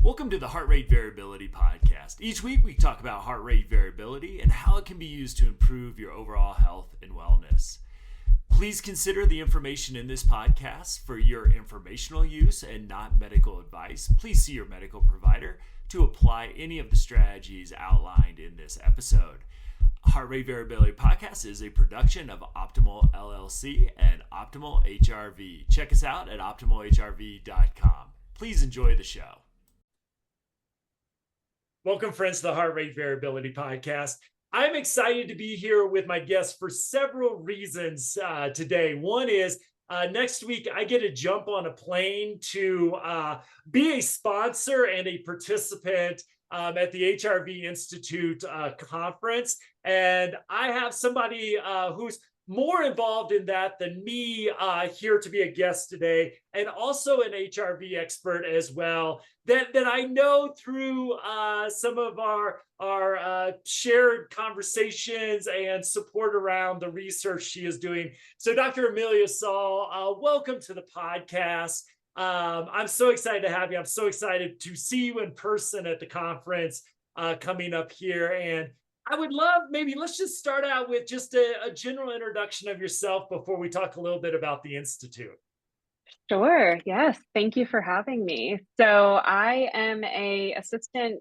Welcome to the Heart Rate Variability Podcast. Each week we talk about heart rate variability and how it can be used to improve your overall health and wellness. Please consider the information in this podcast for your informational use and not medical advice. Please see your medical provider to apply any of the strategies outlined in this episode. Heart Rate Variability Podcast is a production of Optimal LLC and Optimal HRV. Check us out at optimalhrv.com. Please enjoy the show. Welcome, friends, to the Heart Rate Variability Podcast. I'm excited to be here with my guests for several reasons today. One is next week I get to jump on a plane to be a sponsor and a participant at the HRV Institute conference. And I have somebody who's more involved in that than me here to be a guest today, and also an HRV expert as well, that I know through some of our shared conversations and support around the research she is doing. So Dr. Amelia Saul, welcome to the podcast. I'm so excited to have you. I'm so excited to see you in person at the conference coming up here. And I would love, maybe let's just start out with just a general introduction of yourself before we talk a little bit about the Institute. Sure. Yes. Thank you for having me. So I am a assistant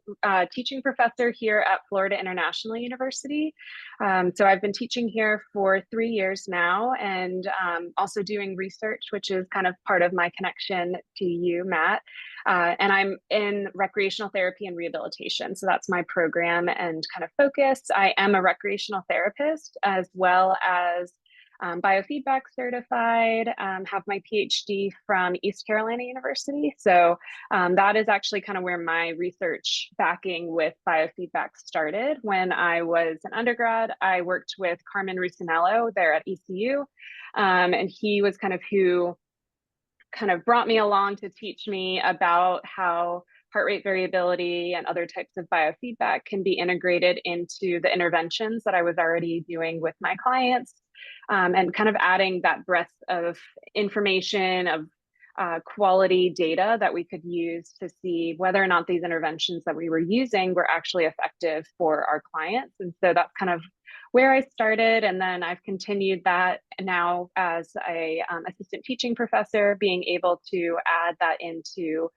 teaching professor here at Florida International University. So I've been teaching here for 3 years now, and also doing research, which is kind of part of my connection to you, Matt. And I'm in recreational therapy and rehabilitation. So that's my program and kind of focus. I am a recreational therapist as well as biofeedback certified, have my PhD from East Carolina University. So that is actually kind of where my research backing with biofeedback started. When I was an undergrad, I worked with Carmen Rusinello there at ECU. And he was kind of who kind of brought me along to teach me about how heart rate variability and other types of biofeedback can be integrated into the interventions that I was already doing with my clients. And kind of adding that breadth of information, of quality data that we could use to see whether or not these interventions that we were using were actually effective for our clients. And so that's kind of where I started. And then I've continued that now as a assistant teaching professor, being able to add that into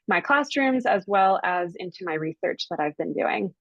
my classrooms as well as into my research that I've been doing.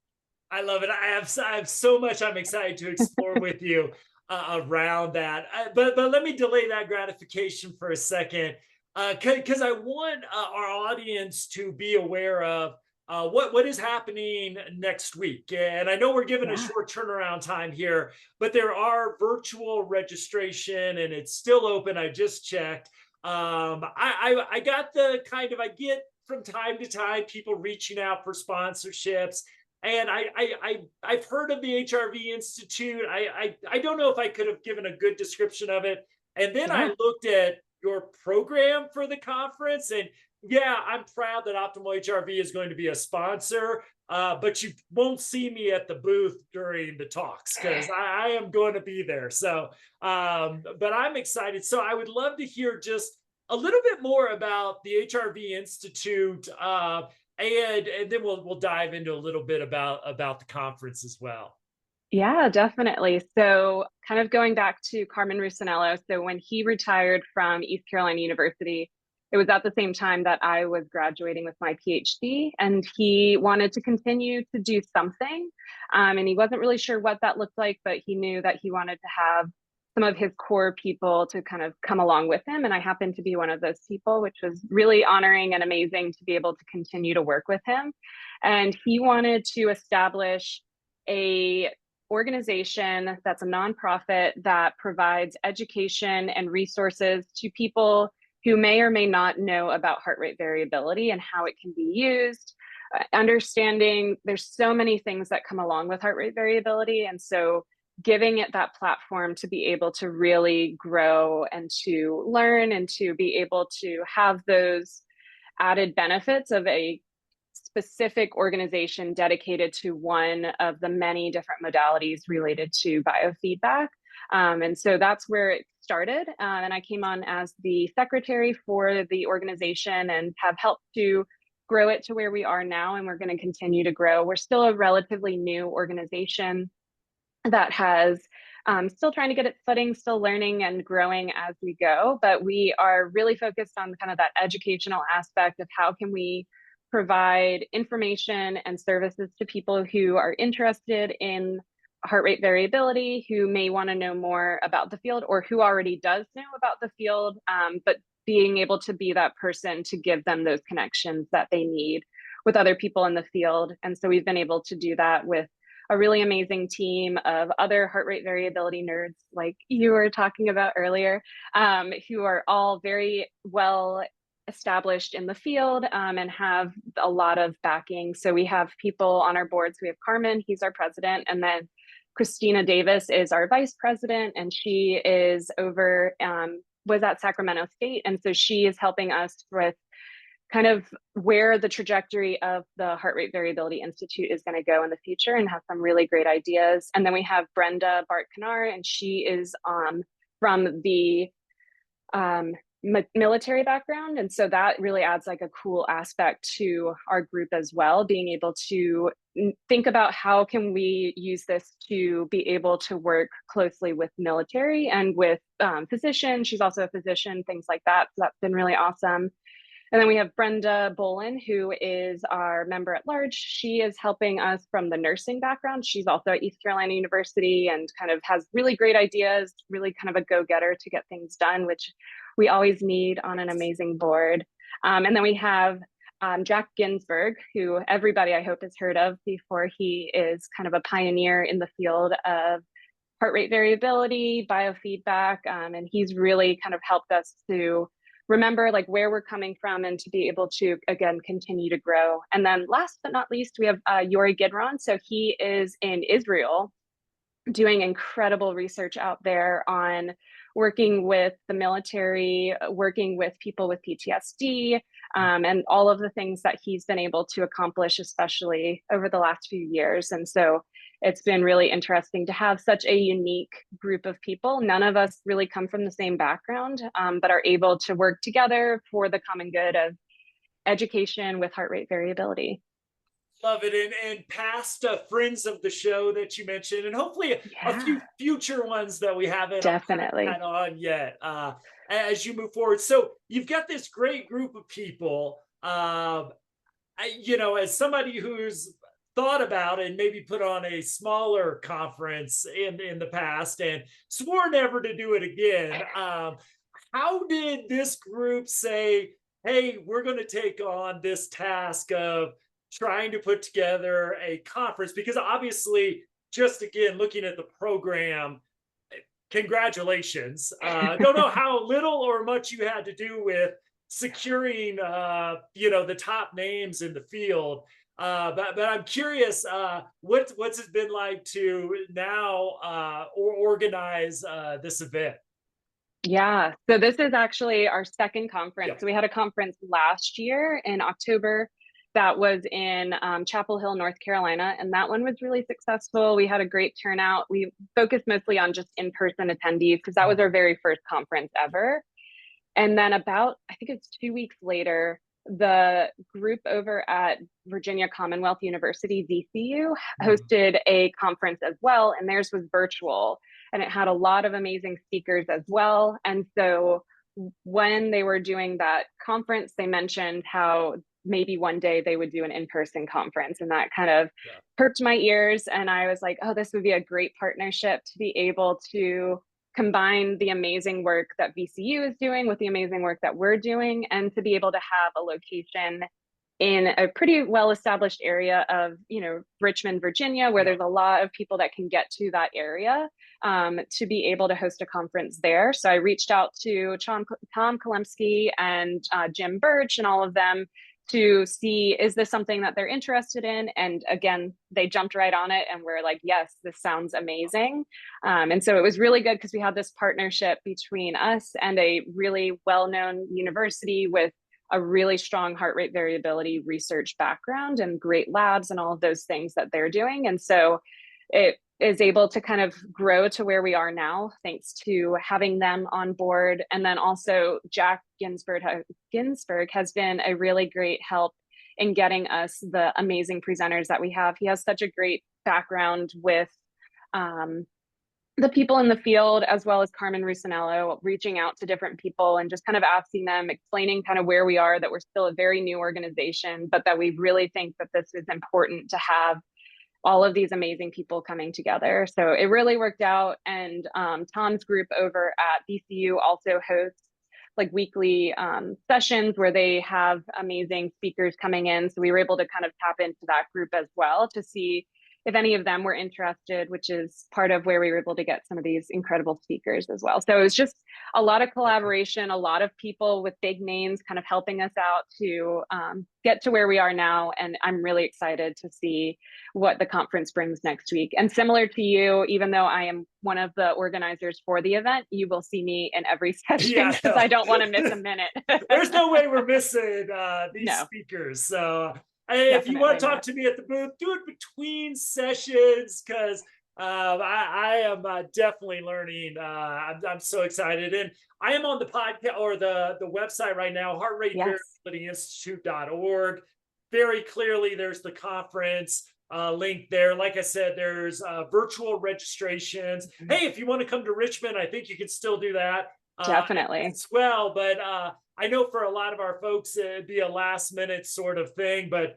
I love it. I have so much I'm excited to explore with you around that. But let me delay that gratification for a second, because I want our audience to be aware of what is happening next week. And I know we're given a short turnaround time here, but there are virtual registration and it's still open. I just checked. I got I get from time to time people reaching out for sponsorships. And I've heard of the HRV Institute. I don't know if I could have given a good description of it. And then I looked at your program for the conference, and I'm proud that Optimal HRV is going to be a sponsor, but you won't see me at the booth during the talks because I am going to be there. So, but I'm excited. So I would love to hear just a little bit more about the HRV Institute, and then we'll dive into a little bit about the conference as well. Yeah, definitely. So kind of going back to Carmen Rusinello. So when he retired from East Carolina University, it was at the same time that I was graduating with my PhD, and he wanted to continue to do something. And he wasn't really sure what that looked like, but he knew that he wanted to have some of his core people to kind of come along with him. And I happened to be one of those people, which was really honoring and amazing to be able to continue to work with him. And he wanted to establish a organization that's a nonprofit that provides education and resources to people who may or may not know about heart rate variability and how it can be used. Understanding there's so many things that come along with heart rate variability. And so giving it that platform to be able to really grow and to learn and to be able to have those added benefits of a specific organization dedicated to one of the many different modalities related to biofeedback. And so that's where it started. And I came on as the secretary for the organization and have helped to grow it to where we are now, and we're going to continue to grow. We're still a relatively new organization that has still trying to get its footing, still learning and growing as we go. But we are really focused on kind of that educational aspect of how can we provide information and services to people who are interested in heart rate variability, who may want to know more about the field, or who already does know about the field, but being able to be that person to give them those connections that they need with other people in the field. And so we've been able to do that with a really amazing team of other heart rate variability nerds like you were talking about earlier, who are all very well established in the field, and have a lot of backing. So we have people on our boards. We have Carmen, he's our president, and then Christina Davis is our vice president, and she is over, was at Sacramento State. And so she is helping us with kind of where the trajectory of the Heart Rate Variability Institute is going to go in the future, and have some really great ideas. And then we have Brenda Bart-Canar, and she is from the military background. And so that really adds like a cool aspect to our group as well, being able to think about how can we use this to be able to work closely with military and with physicians. She's also a physician, things like that. So that's been really awesome. And then we have Brenda Bolin, who is our member at large. She is helping us from the nursing background. She's also at East Carolina University and kind of has really great ideas, really kind of a go-getter to get things done, which we always need on an amazing board. And then we have Jack Ginsburg, who everybody I hope has heard of before. He is kind of a pioneer in the field of heart rate variability, biofeedback, and he's really kind of helped us to remember like where we're coming from and to be able to, again, continue to grow. And then last but not least, we have Yori Gidron. So he is in Israel doing incredible research out there on working with the military, working with people with PTSD, and all of the things that he's been able to accomplish, especially over the last few years. And so it's been really interesting to have such a unique group of people. None of us really come from the same background, but are able to work together for the common good of education with heart rate variability. Love it. And past friends of the show that you mentioned, and hopefully a few Yeah, future ones that we haven't definitely. had on yet, as you move forward. So you've got this great group of people. As somebody who's thought about and maybe put on a smaller conference in the past and swore never to do it again, how did this group say, hey, we're going to take on this task of trying to put together a conference? Because obviously, just again, looking at the program, congratulations. Don't know how little or much you had to do with securing, the top names in the field. But I'm curious, what's it been like to now or organize this event? Yeah, so this is actually our second conference. Yeah. So we had a conference last year in October that was in Chapel Hill, North Carolina, and that one was really successful. We had a great turnout. We focused mostly on just in-person attendees because that was our very first conference ever. And then about, I think it's 2 weeks later, the group over at Virginia Commonwealth University, VCU, hosted a conference as well, and theirs was virtual, and it had a lot of amazing speakers as well. And so when they were doing that conference, they mentioned how maybe one day they would do an in-person conference, and that kind of Yeah. perked my ears. And I was like, oh, this would be a great partnership to be able to combine the amazing work that VCU is doing with the amazing work that we're doing, and to be able to have a location in a pretty well-established area of, Richmond, Virginia, where Yeah. there's a lot of people that can get to that area, to be able to host a conference there. So I reached out to Tom Kalemsky and Jim Birch and all of them to see, is this something that they're interested in? And again, they jumped right on it and were like, yes, this sounds amazing. And so it was really good because we had this partnership between us and a really well-known university with a really strong heart rate variability research background and great labs and all of those things that they're doing. And so it is able to kind of grow to where we are now, thanks to having them on board. And then also Jack Ginsburg has been a really great help in getting us the amazing presenters that we have. He has such a great background with um, the people in the field, as well as Carmen Rusinello, reaching out to different people and just kind of asking them, explaining kind of where we are, that we're still a very new organization, but that we really think that this is important to have all of these amazing people coming together. So it really worked out. And Tom's group over at BCU also hosts like weekly sessions where they have amazing speakers coming in. So we were able to kind of tap into that group as well to see if any of them were interested, which is part of where we were able to get some of these incredible speakers as well. So it was just a lot of collaboration, a lot of people with big names kind of helping us out to get to where we are now. And I'm really excited to see what the conference brings next week. And similar to you, even though I am one of the organizers for the event, you will see me in every session Yeah, because I don't want to miss a minute. there's no way we're missing these No, speakers. So if you want definitely to talk not. to me at the booth, do it between sessions because I am definitely learning. I'm so excited. And I am on the podcast or the website right now, Yes, heartrateVariabilityInstitute.org. Very clearly, there's the conference link there. Like I said, there's virtual registrations. Hey, if you want to come to Richmond, I think you can still do that definitely. as well. But I know for a lot of our folks, it'd be a last minute sort of thing. But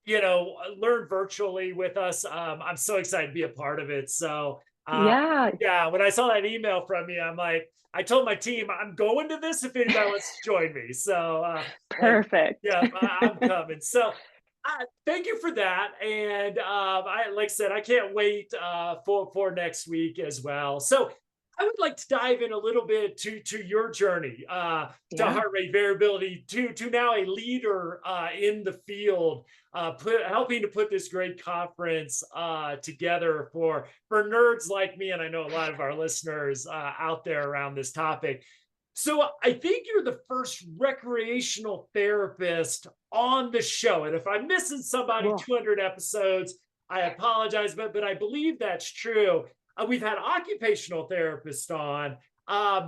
learn virtually with us. I'm so excited to be a part of it. So, Yeah, yeah, when I saw that email from you, I'm like, I told my team I'm going to this if anybody wants to join me. So, perfect. yeah, I'm coming. So, thank you for that. And like I said, I can't wait for next week as well. So, I would like to dive in a little bit to your journey to Yeah. heart rate variability, to now a leader in the field, helping to put this great conference together for nerds like me, and I know a lot of our listeners out there around this topic. So I think you're the first recreational therapist on the show, and if I'm missing somebody Cool. 200 episodes, I apologize, but I believe that's true. We've had occupational therapists on.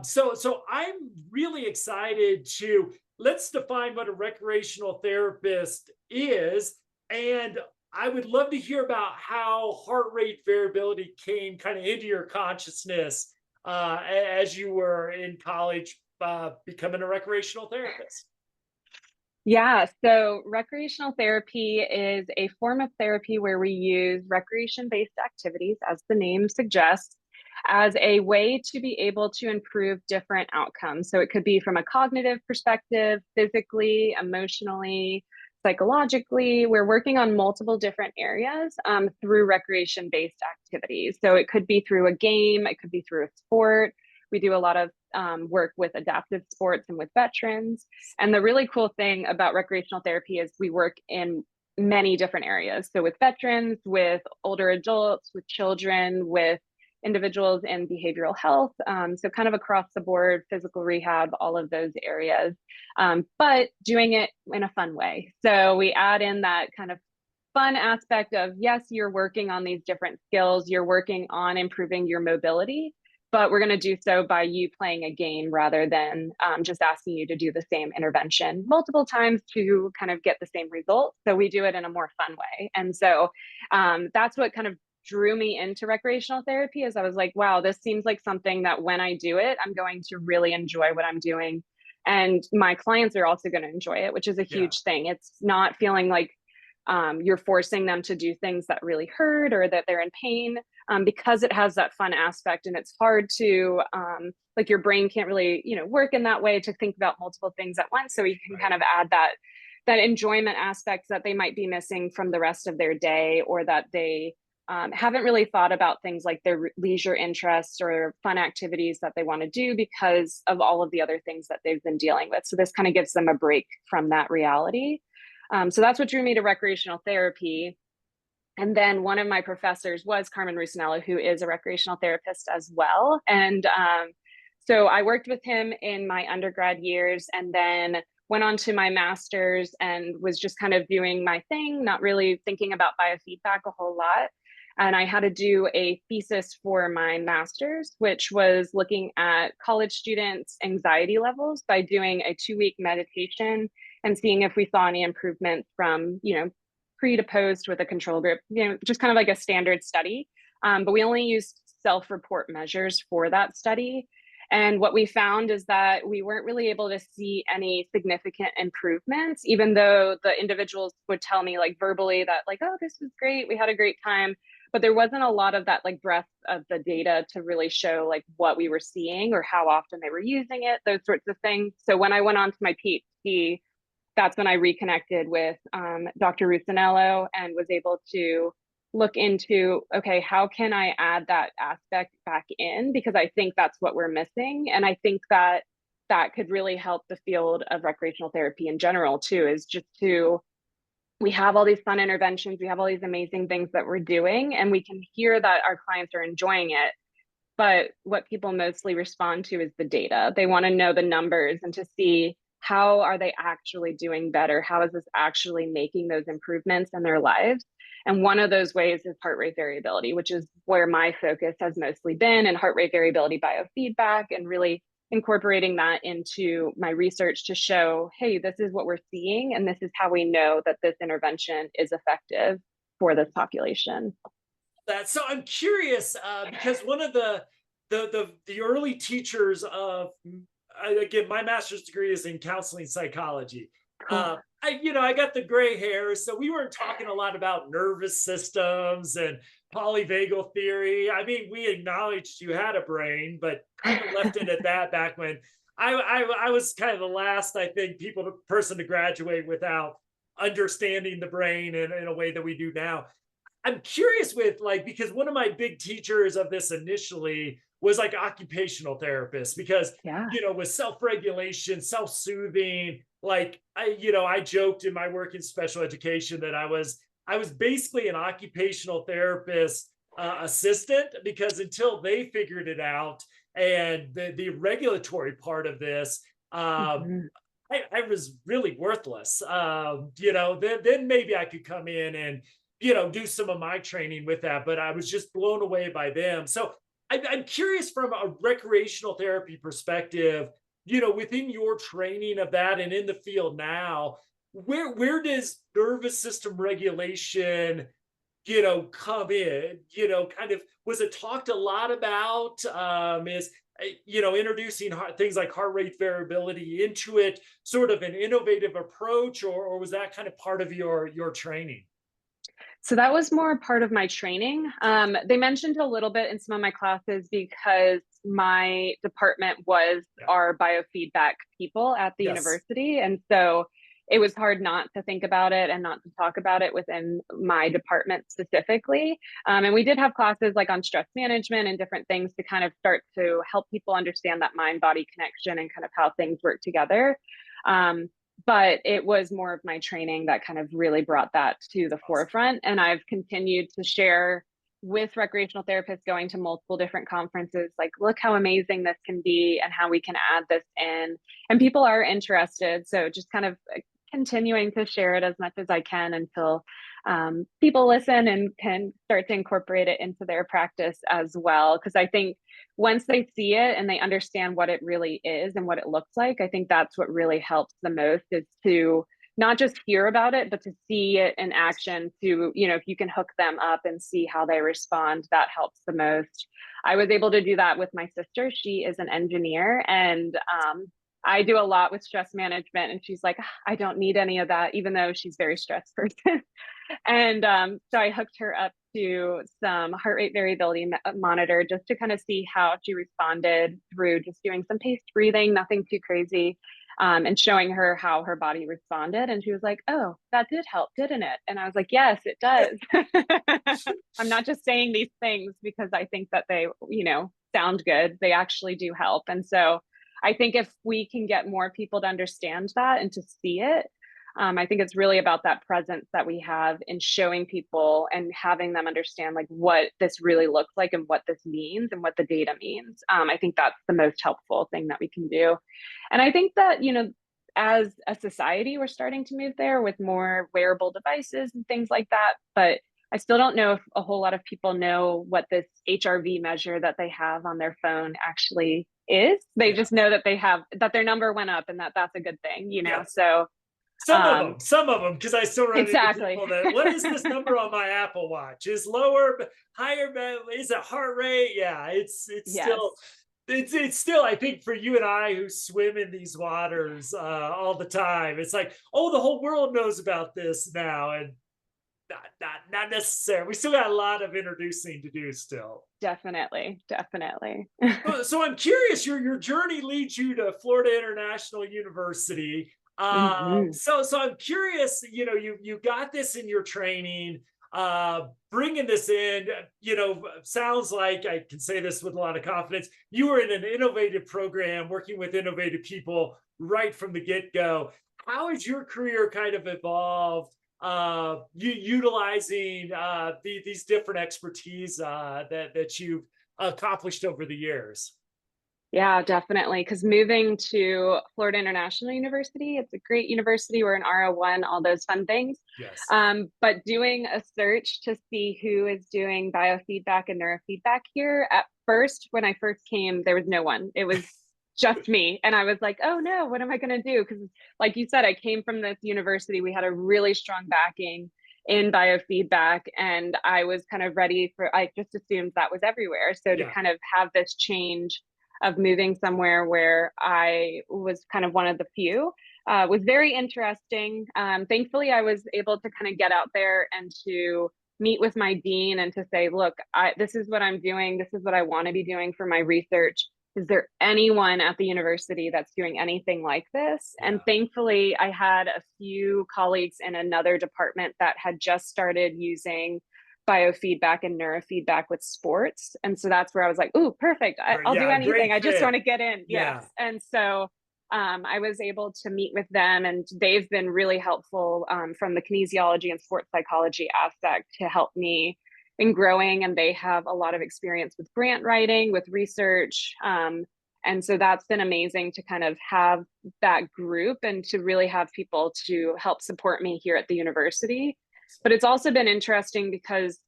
So I'm really excited to let's define what a recreational therapist is. And I would love to hear about how heart rate variability came kind of into your consciousness as you were in college becoming a recreational therapist. Yeah, so recreational therapy is a form of therapy where we use recreation-based activities, as the name suggests, as a way to be able to improve different outcomes. So it could be from a cognitive perspective, physically, emotionally, psychologically. We're working on multiple different areas through recreation-based activities. So it could be through a game, it could be through a sport. We do a lot of work with adaptive sports and with veterans. And the really cool thing about recreational therapy is we work in many different areas. So with veterans, with older adults, with children, with individuals in behavioral health. So kind of across the board, physical rehab, all of those areas, but doing it in a fun way. So we add in that kind of fun aspect of, yes, you're working on these different skills, you're working on improving your mobility, but we're going to do so by you playing a game rather than just asking you to do the same intervention multiple times to kind of get the same result. So we do it in a more fun way. And so that's what kind of drew me into recreational therapy is I was like, wow, this seems like something that when I do it, I'm going to really enjoy what I'm doing. And my clients are also going to enjoy it, which is a Yeah. huge thing. It's not feeling like you're forcing them to do things that really hurt or that they're in pain because it has that fun aspect. And it's hard to like your brain can't really work in that way to think about multiple things at once. So you can kind of add that enjoyment aspects that they might be missing from the rest of their day, or that they haven't really thought about things like their leisure interests or fun activities that they want to do because of all of the other things that they've been dealing with. So this kind of gives them a break from that reality. So that's what drew me to recreational therapy. And then one of my professors was Carmen Rusinello, who is a recreational therapist as well. And so I worked with him in my undergrad years and then went on to my master's and was just kind of doing my thing, not really thinking about biofeedback a whole lot. And I had to do a thesis for my master's, which was looking at college students' anxiety levels by doing a 2-week meditation and seeing if we saw any improvements from, pre to post with a control group, just kind of like a standard study. But we only used self-report measures for that study. And what we found is that we weren't really able to see any significant improvements, even though the individuals would tell me like verbally that like, oh, this was great, we had a great time. But there wasn't a lot of that like breadth of the data to really show like what we were seeing or how often they were using it, those sorts of things. So when I went on to my PhD, that's when I reconnected with Dr. Rusinello and was able to look into, okay, how can I add that aspect back in? Because I think that's what we're missing. And I think that that could really help the field of recreational therapy in general too, is just to, we have all these fun interventions, we have all these amazing things that we're doing, and we can hear that our clients are enjoying it. But what people mostly respond to is the data. They want to know the numbers and to see how are they actually doing better? How is this actually making those improvements in their lives? And one of those ways is heart rate variability, which is where my focus has mostly been, and heart rate variability biofeedback, and really incorporating that into my research to show, hey, this is what we're seeing, and this is how we know that this intervention is effective for this population. That so I'm curious because one of the early teachers of again, my master's degree is in counseling psychology. Cool. I got the gray hair, so we weren't talking a lot about nervous systems and polyvagal theory. I mean, we acknowledged you had a brain, but kind of left it at that back when I was kind of the last, I think, person to graduate without understanding the brain in a way that we do now. I'm curious with like, because one of my big teachers of this initially was like occupational therapists, because, Yeah. with self-regulation, self-soothing, like I joked in my work in special education that I was basically an occupational therapist assistant, because until they figured it out and the regulatory part of this, Mhm. I was really worthless. Then maybe I could come in and do some of my training with that, but I was just blown away by them. So I'm curious from a recreational therapy perspective, within your training of that and in the field now, where does nervous system regulation, come in? Kind of was it talked a lot about? Is introducing things like heart rate variability into it sort of an innovative approach, or was that kind of part of your training? So that was more part of my training. They mentioned a little bit in some of my classes because my department was Yeah. our biofeedback people at the Yes. university. And so it was hard not to think about it and not to talk about it within my department specifically. And we did have classes like on stress management and different things to kind of start to help people understand that mind body connection and kind of how things work together. Um, but it was more of my training that kind of really brought that to the Awesome. forefront. And I've continued to share with recreational therapists going to multiple different conferences, like, look how amazing this can be and how we can add this in. And people are interested. So just kind of continuing to share it as much as I can until people listen and can start to incorporate it into their practice as well. Because I think once they see it and they understand what it really is and what it looks like, I think that's what really helps the most, is to not just hear about it, but to see it in action. To, if you can hook them up and see how they respond, that helps the most. I was able to do that with my sister. She is an engineer, and I do a lot with stress management, and she's like, I don't need any of that, even though she's a very stressed person. And so I hooked her up to some heart rate variability monitor just to kind of see how she responded through just doing some paced breathing, nothing too crazy, and showing her how her body responded. And she was like, oh, that did help, didn't it? And I was like, yes, it does. I'm not just saying these things because I think that they, sound good. They actually do help. And so I think if we can get more people to understand that and to see it, I think it's really about that presence that we have in showing people and having them understand like what this really looks like and what this means and what the data means. I think that's the most helpful thing that we can do. And I think that, as a society, we're starting to move there with more wearable devices and things like that. But I still don't know if a whole lot of people know what this HRV measure that they have on their phone actually is. They Yeah. just know that they have, that their number went up and that that's a good thing, Yes. So Um, some of them, because I still run into exactly. people that, what is this number on my Apple Watch? Is lower, higher, is it heart rate? Yeah, it's Yes, still, it's still, I think for you and I who swim in these waters all the time, it's like, oh, the whole world knows about this now, and not necessarily. We still got a lot of introducing to do still. definitely, definitely. So I'm curious, your journey leads you to Florida International University. Mhm. So I'm curious, you got this in your training, bringing this in, sounds like I can say this with a lot of confidence. You were in an innovative program, working with innovative people right from the get go. How has your career kind of evolved? Utilizing these different expertise that you've accomplished over the years. Yeah, definitely. Because moving to Florida International University, it's a great university. We're an RO1, all those fun things. Yes. But doing a search to see who is doing biofeedback and neurofeedback here, at first, when I first came, there was no one. It was just me. And I was like, oh no, what am I going to do? Because, like you said, I came from this university. We had a really strong backing in biofeedback, and I was kind of ready for, I just assumed that was everywhere. So to Yeah. kind of have this change of moving somewhere where I was kind of one of the few was very interesting. Thankfully, I was able to kind of get out there and to meet with my dean and to say, look, this is what I'm doing. This is what I want to be doing for my research. Is there anyone at the university that's doing anything like this? Yeah. And thankfully, I had a few colleagues in another department that had just started using biofeedback and neurofeedback with sports. And so that's where I was like, ooh, perfect. I'll do Yeah. anything. Great I just want fit. to get in. Yes. Yeah. And so I was able to meet with them, and they've been really helpful from the kinesiology and sports psychology aspect to help me in growing. And they have a lot of experience with grant writing, with research. And so that's been amazing to kind of have that group and to really have people to help support me here at the university. But it's also been interesting because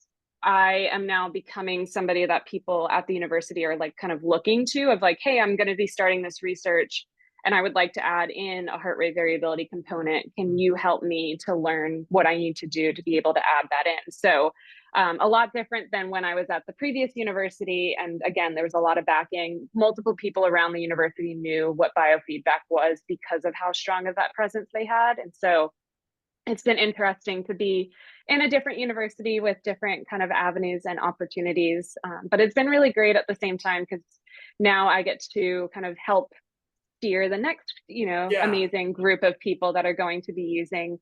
I am now becoming somebody that people at the university are like kind of looking to, of like, hey, I'm going to be starting this research and I would like to add in a heart rate variability component. Can you help me to learn what I need to do to be able to add that in? So a lot different than when I was at the previous university. And again, there was a lot of backing. Multiple people around the university knew what biofeedback was because of how strong of that presence they had. And so it's been interesting to be in a different university with different kind of avenues and opportunities. But it's been really great at the same time because now I get to kind of help steer the next, Yeah. amazing group of people that are going to be using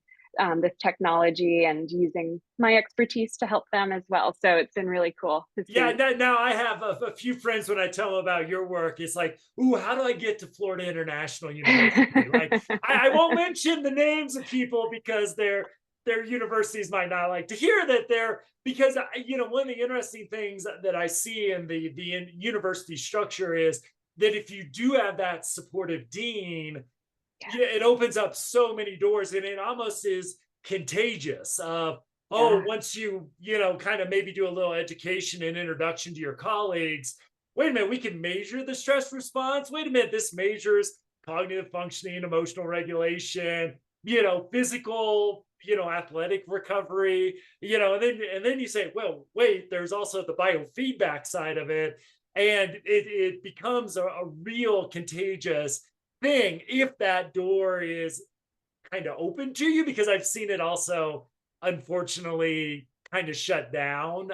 this technology and using my expertise to help them as well. So it's been really cool to Yeah, see. now I have a few friends when I tell them about your work, it's like, ooh, how do I get to Florida International University? Like, I won't mention the names of people because their universities might not like to hear that they're, because one of the interesting things that I see in the university structure is that if you do have that supportive dean, yeah, it opens up so many doors, and it almost is contagious. Oh, Yeah. once kind of maybe do a little education and introduction to your colleagues. Wait a minute, we can measure the stress response. Wait a minute, this measures cognitive functioning, emotional regulation, physical, athletic recovery, and then you say, well, wait, there's also the biofeedback side of it, and it becomes a real contagious thing if that door is kind of open to you, because I've seen it also unfortunately kind of shut down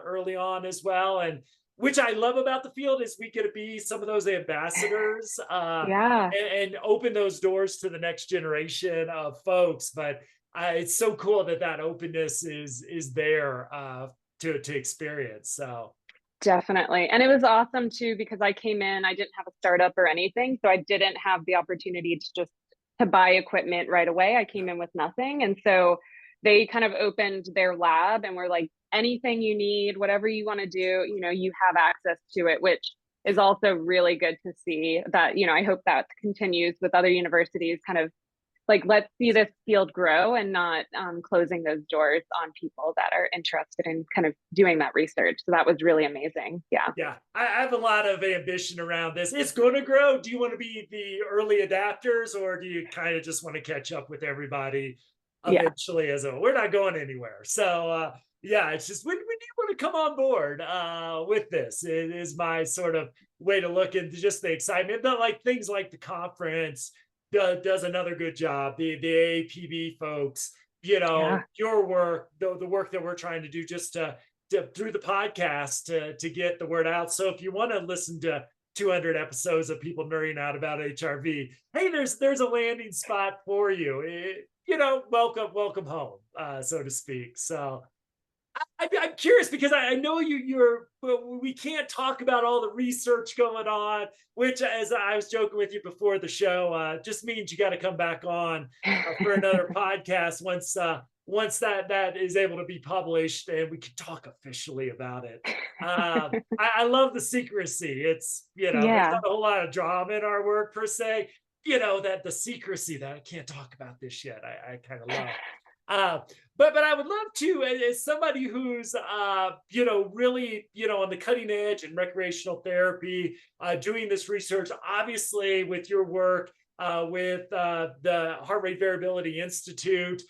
early on as well. And which I love about the field is we get to be some of those ambassadors Yeah. and open those doors to the next generation of folks. But it's so cool that that openness is there to experience. So Definitely. And it was awesome too because I came in, I didn't have a startup or anything, so I didn't have the opportunity to just to buy equipment right away. I yeah, came in with nothing. And so they kind of opened their lab and were like anything you need, whatever you want to do, you have access to it, which is also really good to see that, I hope that continues with other universities kind of like, let's see this field grow and not closing those doors on people that are interested in kind of doing that research. So that was really amazing. Yeah. Yeah, I have a lot of ambition around this. It's going to grow. Do you want to be the early adapters, or do you kind of just want to catch up with everybody Yeah. eventually? As a, we're not going anywhere. So yeah, it's just when do you want to come on board with this? It is my sort of way to look into just the excitement. But like things like the conference does another good job. The AAPB folks, you know, Yeah. your work, the work that we're trying to do, just through the podcast to get the word out. So if you want to listen to 200 episodes of people nerding out about HRV, hey, there's a landing spot for you. You know, welcome home, so to speak. So I'm curious because I know you're, we can't talk about all the research going on, which, as I was joking with you before the show, just means you got to come back on for another podcast once that is able to be published and we can talk officially about it. I love the secrecy. It's, you know, there's Yeah. not a whole lot of drama in our work per se. You know, that the secrecy that I can't talk about this yet, I kind of love. Uh, but I would love to, as somebody who's you know, really, you know, on the cutting edge in recreational therapy, doing this research, obviously with your work with the Heart Rate Variability Institute,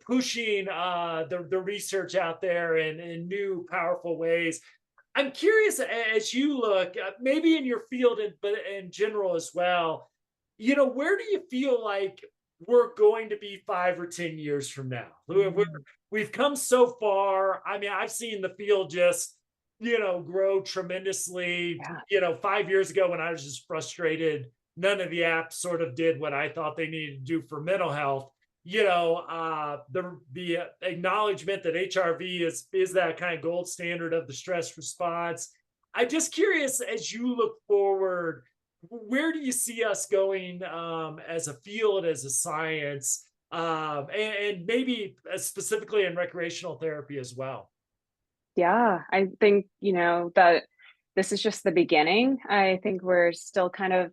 pushing the research out there in new powerful ways. I'm curious, as you look, maybe in your field, but in general as well, you know, where do you feel like we're going to be 5 or 10 years from now? Mm. We've come so far. I mean, I've seen the field just, you know, grow tremendously. Yeah. You know, 5 years ago when I was just frustrated, none of the apps sort of did what I thought they needed to do for mental health. You know, the acknowledgement that HRV is that kind of gold standard of the stress response. I'm just curious, as you look forward, where do you see us going as a field, as a science, and maybe specifically in recreational therapy as well? Yeah. I think, that this is just the beginning. I think we're still kind of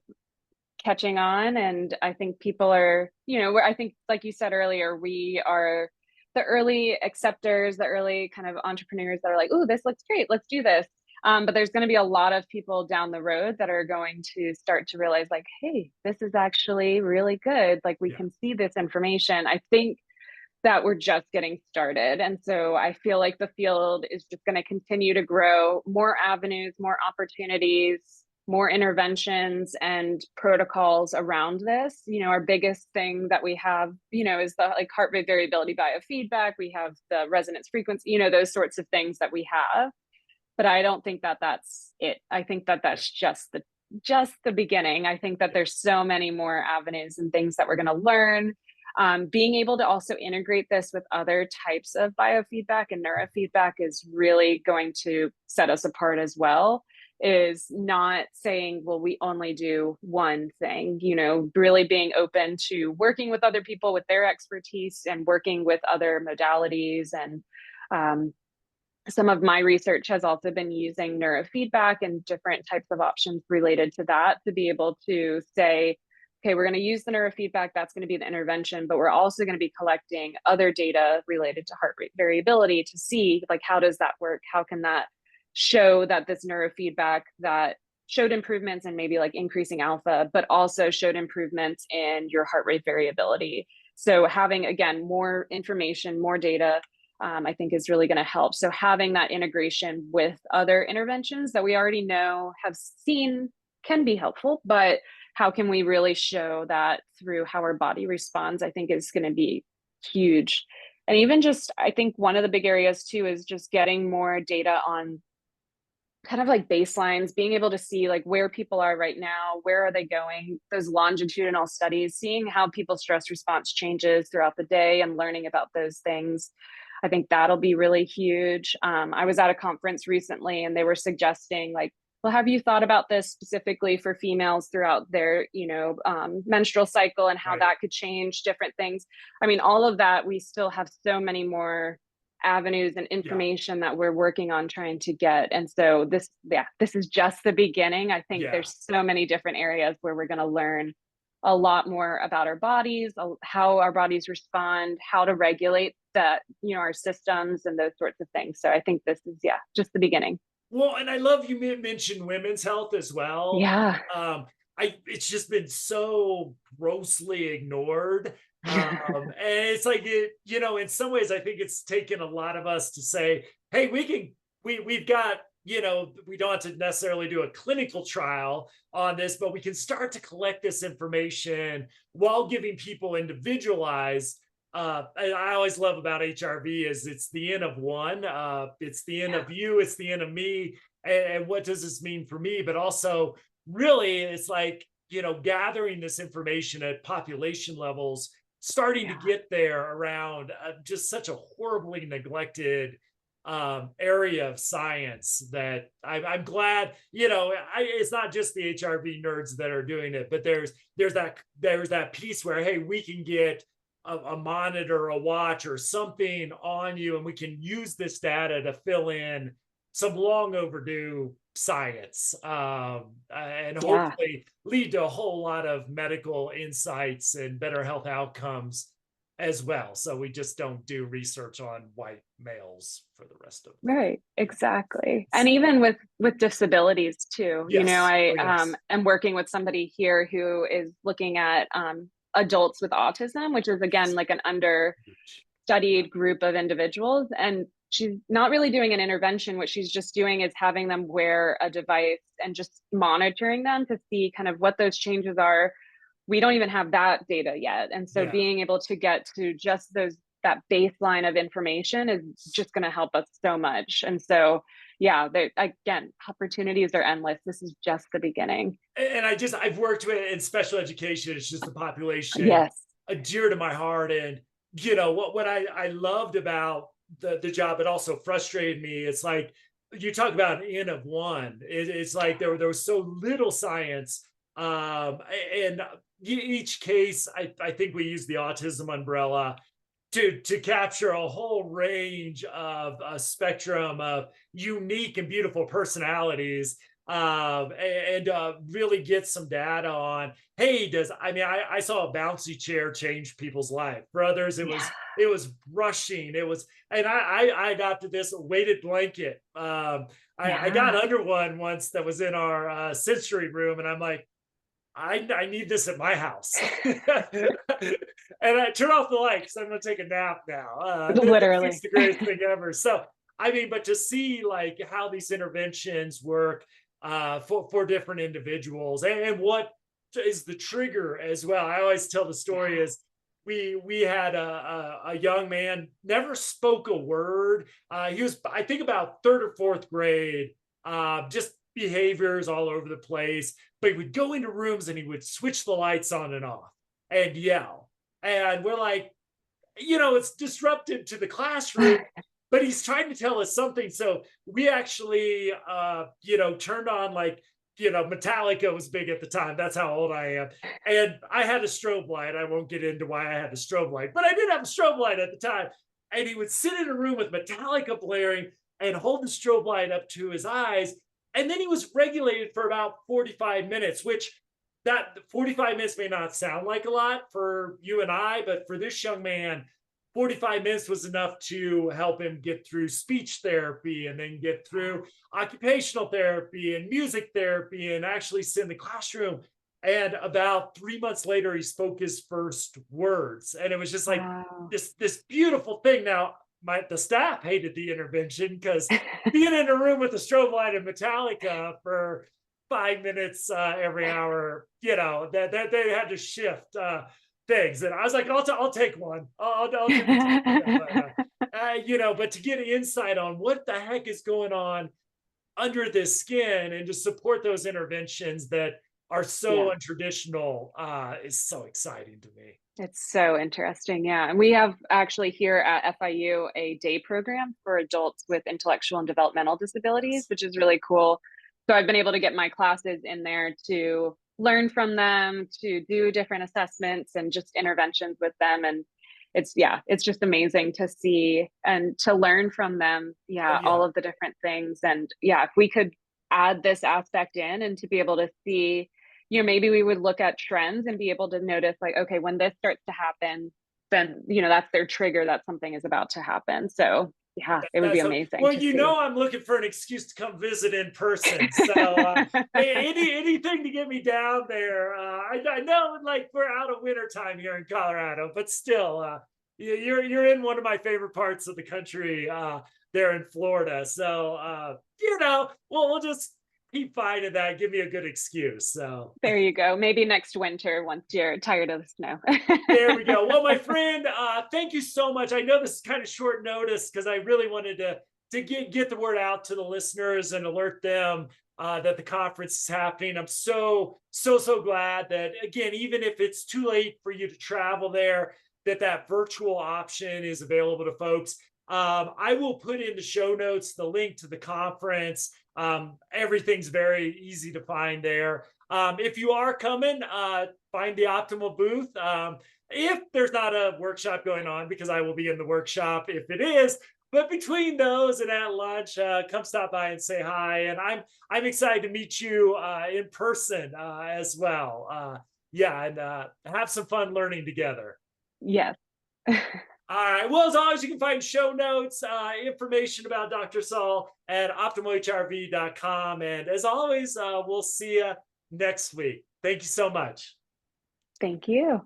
catching on, and I think people are, I think, like you said earlier, we are the early acceptors, the early kind of entrepreneurs that are like, oh, this looks great, let's do this. But there's going to be a lot of people down the road that are going to start to realize, like, hey, this is actually really good, like, we Yeah. can see this information. I think that we're just getting started. And so I feel like the field is just going to continue to grow, more avenues, more opportunities, more interventions and protocols around this. Our biggest thing that we have, is the like heart rate variability biofeedback. We have the resonance frequency, those sorts of things that we have. But I don't think that that's it. I think that that's just the beginning. I think that there's so many more avenues and things that we're going to learn. Being able to also integrate this with other types of biofeedback and neurofeedback is really going to set us apart as well. Is not saying, well, we only do one thing, really being open to working with other people with their expertise and working with other modalities. And some of my research has also been using neurofeedback and different types of options related to that to be able to say, okay, we're going to use the neurofeedback, that's going to be the intervention, but we're also going to be collecting other data related to heart rate variability to see, like, how does that work? How can that show that this neurofeedback that showed improvements in maybe like increasing alpha, but also showed improvements in your heart rate variability? So having, again, more information, more data, I think is really going to help. So having that integration with other interventions that we already know, have seen, can be helpful, but how can we really show that through how our body responds, I think is going to be huge. And even just, I think one of the big areas too is just getting more data on kind of like baselines, being able to see like where people are right now, where are they going, those longitudinal studies, seeing how people's stress response changes throughout the day and learning about those things. I think that'll be really huge. I was at a conference recently and they were suggesting, like, well, have you thought about this specifically for females throughout their, menstrual cycle and how Right. that could change different things? I mean, all of that, we still have so many more avenues and Yeah. information that we're working on trying to get. And so this is just the beginning. I think Yeah. there's so many different areas where we're going to learn a lot more about our bodies, how our bodies respond, how to regulate that, our systems and those sorts of things. So I think this is, yeah, just the beginning. Well, and I love you mentioned women's health as well. Yeah. It's just been so grossly ignored. And it's like in some ways, I think it's taken a lot of us to say, hey, we've got, we don't have to necessarily do a clinical trial on this, but we can start to collect this information while giving people individualized. I always love about HRV is it's the N of one, it's the N Yeah. of you, it's the N of me, and what does this mean for me? But also, really, it's like gathering this information at population levels, starting to Yeah. get there around just such a horribly neglected area of science that I'm glad it's not just the HRV nerds that are doing it, but there's that piece where, hey, we can get a monitor, a watch, or something on you, and we can use this data to fill in some long overdue science, and Yeah. hopefully lead to a whole lot of medical insights and better health outcomes as well. So we just don't do research on white males for the rest of the Right, exactly. And so, even with disabilities too, yes. I Oh, yes. am working with somebody here who is looking at adults with autism, which is again Yes. like an Huge. Yeah. understudied group of individuals. And she's not really doing an intervention. What she's just doing is having them wear a device and just monitoring them to see kind of what those changes are. We don't even have that data yet. And so Yeah. being able to get to just that baseline of information is just going to help us so much. And so, yeah, again, opportunities are endless. This is just the beginning. And I've worked with in special education. It's just the population Yes. dear to my heart. And what I loved about the job, but also frustrated me. It's like you talk about an N of one. It's like there was so little science, and each case, I think we use the autism umbrella to capture a whole range of a spectrum of unique and beautiful personalities, and really get some data on, hey, I saw a bouncy chair change people's life. For others Yeah. it was brushing, it was, and I adopted this weighted blanket. I got Yeah. under one once that was in our sensory room, and I'm like, I need this at my house. And I turn off the light because I'm going to take a nap now. Netflix Literally. the greatest thing ever. So, I mean, but to see like how these interventions work for different individuals, and what is the trigger as well. I always tell the story Yeah. is we had a young man, never spoke a word. He was, I think, about third or fourth grade, just behaviors all over the place, but he would go into rooms and he would switch the lights on and off and yell. And we're like, it's disruptive to the classroom, but he's trying to tell us something. So we actually, turned on, like, Metallica was big at the time. That's how old I am. And I had a strobe light. I won't get into why I had a strobe light, but I did have a strobe light at the time. And he would sit in a room with Metallica blaring and hold the strobe light up to his eyes. And then he was regulated for about 45 minutes, which that 45 minutes may not sound like a lot for you and I, but for this young man, 45 minutes was enough to help him get through speech therapy and then get through occupational therapy and music therapy and actually sit in the classroom. And about 3 months later, he spoke his first words. And it was just like Wow. this beautiful thing. Now, the staff hated the intervention because being in a room with a strobe light and Metallica for 5 minutes every hour, that they had to shift things. And I was like, I'll take one. I'll do Metallica. But to get insight on what the heck is going on under this skin and to support those interventions that are so Yeah. untraditional is so exciting to me. It's so interesting. Yeah. And we have actually here at FIU a day program for adults with intellectual and developmental disabilities, Yes. which is really cool. So I've been able to get my classes in there to learn from them, to do different assessments and just interventions with them. And it's just amazing to see and to learn from them. Oh, Yeah, yeah. all of the different things. And yeah, if we could add this aspect in and to be able to see, maybe we would look at trends and be able to notice like, okay, when this starts to happen, then, that's their trigger that something is about to happen. So yeah, it would be That's so amazing well, to see. I'm looking for an excuse to come visit in person. So anything to get me down there. I know like we're out of winter time here in Colorado, but still, you're in one of my favorite parts of the country there in Florida. So we'll just keep finding that. Give me a good excuse. So There you go. Maybe next winter once you're tired of the snow. there we go. Well, my friend, thank you so much. I know this is kind of short notice because I really wanted to get the word out to the listeners and alert them that the conference is happening. I'm so glad that again, even if it's too late for you to travel there, that virtual option is available to folks. I will put in the show notes the link to the conference. Everything's very easy to find there. If you are coming, find the optimal booth. If there's not a workshop going on, because I will be in the workshop if it is. But between those and at lunch, come stop by and say hi. And I'm excited to meet you in person as well. Yeah, and have some fun learning together. Yes. All right. Well, as always, you can find show notes, information about Dr. Saul at optimalhrv.com. And as always, we'll see you next week. Thank you so much. Thank you.